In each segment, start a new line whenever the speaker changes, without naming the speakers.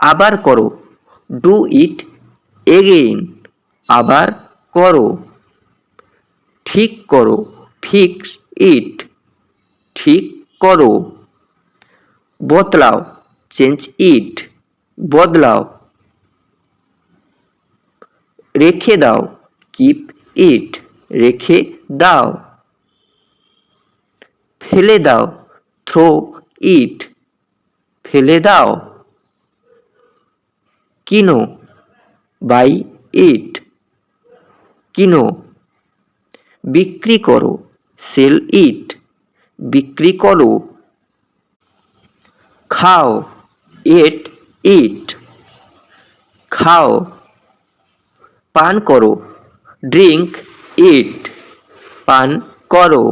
আবার করো, do it again, আবার করো। ঠিক করো, ফিক্স ইট, ঠিক করো। বদলাও, চেঞ্জ ইট, বদলাও। রেখে দাও, কিপ ইট, রেখে দাও। ফেলে দাও, থ্রো ইট, ফেলে দাও। কিনো, বাই ইট, কিনো। বিক্রি করো, সেল ইট, বিক্রি করো। খাও, এট ইট, খাও। পান করো, ড্রিঙ্ক ইট, পান করো।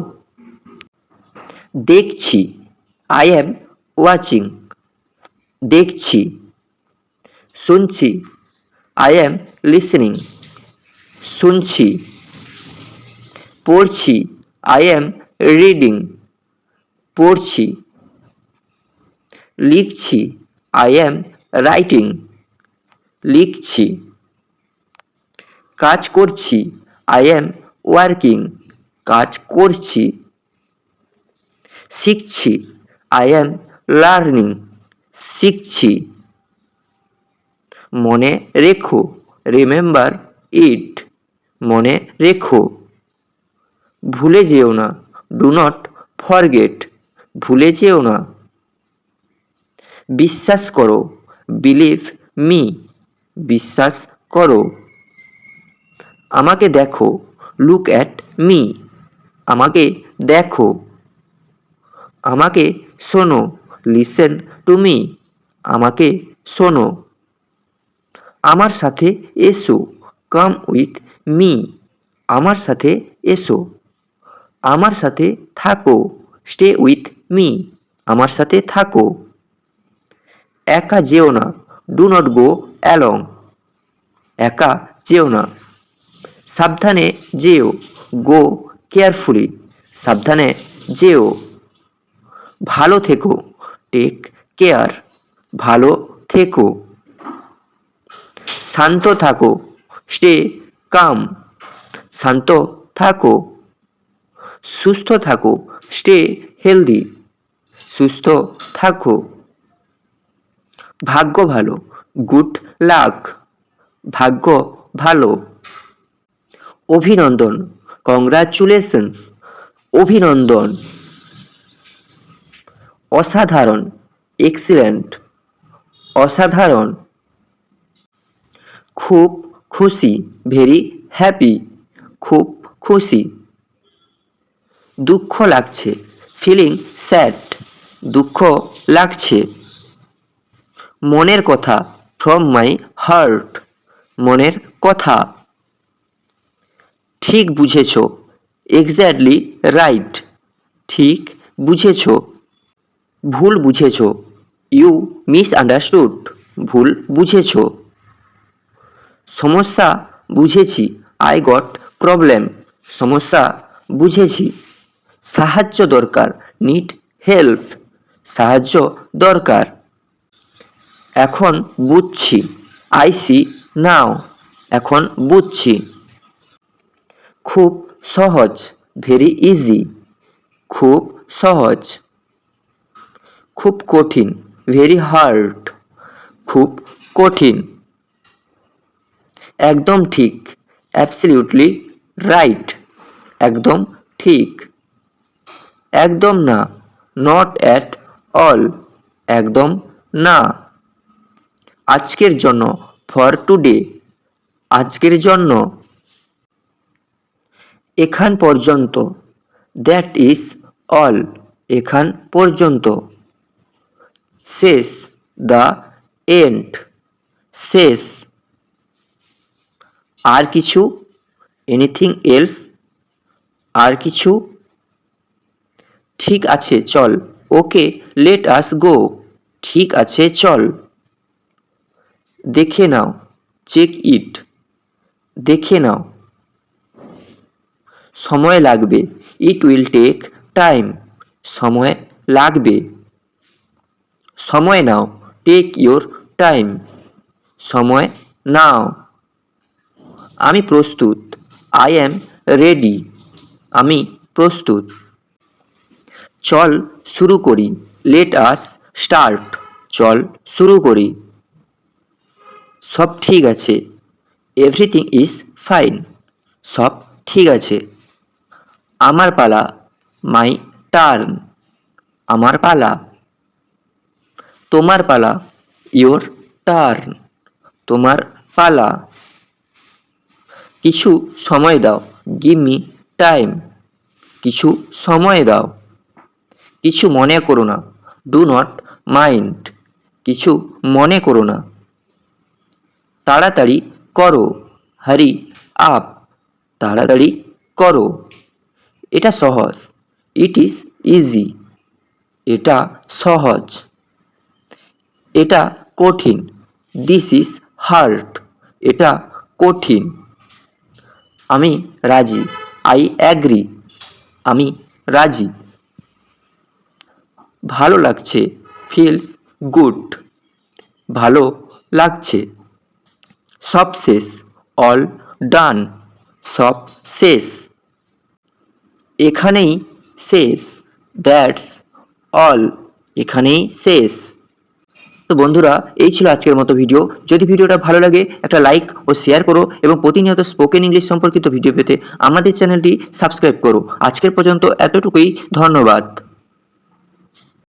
দেখছি, আই অ্যাম ওয়াচিং, দেখছি। শুনছি, আই অ্যাম লিসনিং, শুনছি। পড়ছি, আই অ্যাম রিডিং, পড়ছি। লিখছি, আই অ্যাম রাইটিং, লিখছি। কাজ করছি, আই অ্যাম ওয়ার্কিং, কাজ করছি। শিখছি, আই অ্যাম লার্নিং, শিখছি। মনে রেখো, রিমেম্বার ইট, মনে রেখো। ভুলে যেও না, ডু নট ফরগেট, ভুলে যেও না। বিশ্বাস করো, বিলিভ মি, বিশ্বাস করো। আমাকে দেখো, লুক অ্যাট মি, আমাকে দেখো। আমাকে শোনো, লিসেন টু মি, আমাকে শোনো। আমার সাথে এসো, কাম উইথ মি, আমার সাথে এসো। আমার সাথে থাকো, স্টে উইথ মি, আমার সাথে থাকো। একা যেও না, ডু নট গো অ্যালং, একা যেও না। সাবধানে যেও, গো কেয়ারফুলি, সাবধানে যেও। ভালো থেকো, টেক কেয়ার, ভালো থেকো। শান্ত থাকো, স্টে কাম, শান্ত থাকো। সুস্থ থাকো, স্টে হেলদি, সুস্থ থাকো। ভাগ্য ভালো, গুড লাক, ভাগ্য ভালো। অভিনন্দন, কংগ্রাচুলেশনস, অভিনন্দন। অসাধারণ, এক্সিলেন্ট, অসাধারণ। খুব খুশি, ভেরি হ্যাপি, খুব খুশি। দুঃখ লাগছে, ফিলিং স্যাড, দুঃখ লাগছে। মনের কথা, ফ্রম মাই হার্ট, মনের কথা। ঠিক বুঝেছ, এক্স্যাক্টলি রাইট, ঠিক বুঝেছ। ভুল বুঝেছ, ইউ মিসআন্ডারস্টুড, ভুল বুঝেছ। সমস্যা বুঝেছি, আই গট প্রবলেম, সমস্যা বুঝেছি। সাহায্য দরকার, নিড হেল্প, সাহায্য দরকার। এখন বুঝছি, আই সি নাও, এখন বুঝছি। খুব সহজ, ভেরি ইজি, খুব সহজ। খুব কঠিন, ভেরি হার্ড, খুব কঠিন। একদম ঠিক, অ্যাবসলিউটলি রাইট, একদম ঠিক। একদম না, নট অ্যাট অল, একদম না। আজকের জন্য, ফর টুডে, আজকের জন্য। এখান পর্যন্ত, দ্যাট ইজ অল, এখান পর্যন্ত। শেষ, দ্য এন্ড, শেষ। আর কিছু, এনিথিং এলস, আর কিছু। ঠিক আছে চল, ওকে লেট আস গো, ঠিক আছে চল। দেখে নাও, চেক ইট, দেখে নাও। সময় লাগবে, ইট উইল টেক টাইম, সময় লাগবে। সময় নাও, টেক ইয়োর টাইম, সময় নাও। আমি প্রস্তুত, আই অ্যাম রেডি, আমি প্রস্তুত। চল শুরু করি, লেট আস স্টার্ট, চল শুরু করি। সব ঠিক আছে, এভরিথিং ইজ ফাইন, সব ঠিক আছে। আমার পালা, মাই টার্ন, আমার পালা। তোমার পালা, ইয়োর টার্ন, তোমার পালা। কিছু সময় দাও, গিভ মি টাইম, কিছু সময় দাও। কিছু মনে করো না, ডু নট মাইন্ড, কিছু মনে করো না। তাড়াতাড়ি করো, হারি আপ, তাড়াতাড়ি করো। এটা সহজ, ইট ইজ ইজি, এটা সহজ। এটা কঠিন, দিস ইজ হার্ড, এটা কঠিন। আমি রাজি, আই অ্যাগ্রি, আমি রাজি। ভালো লাগছে, ফিলস গুড, ভালো লাগছে। সব শেষ, অল ডান, সব শেষ। এখানেই শেষ, দ্যাটস অল, এখানেই শেষ। তো বন্ধুরা, এই ছিল আজকের মতো ভিডিও। যদি ভিডিওটা ভালো লাগে একটা লাইক ও শেয়ার করো এবং প্রতিনিয়ত স্পোকেন ইংলিশ সম্পর্কিত ভিডিও পেতে আমাদের চ্যানেলটি সাবস্ক্রাইব করো। আজকের পর্যন্ত এতটুকুই, ধন্যবাদ।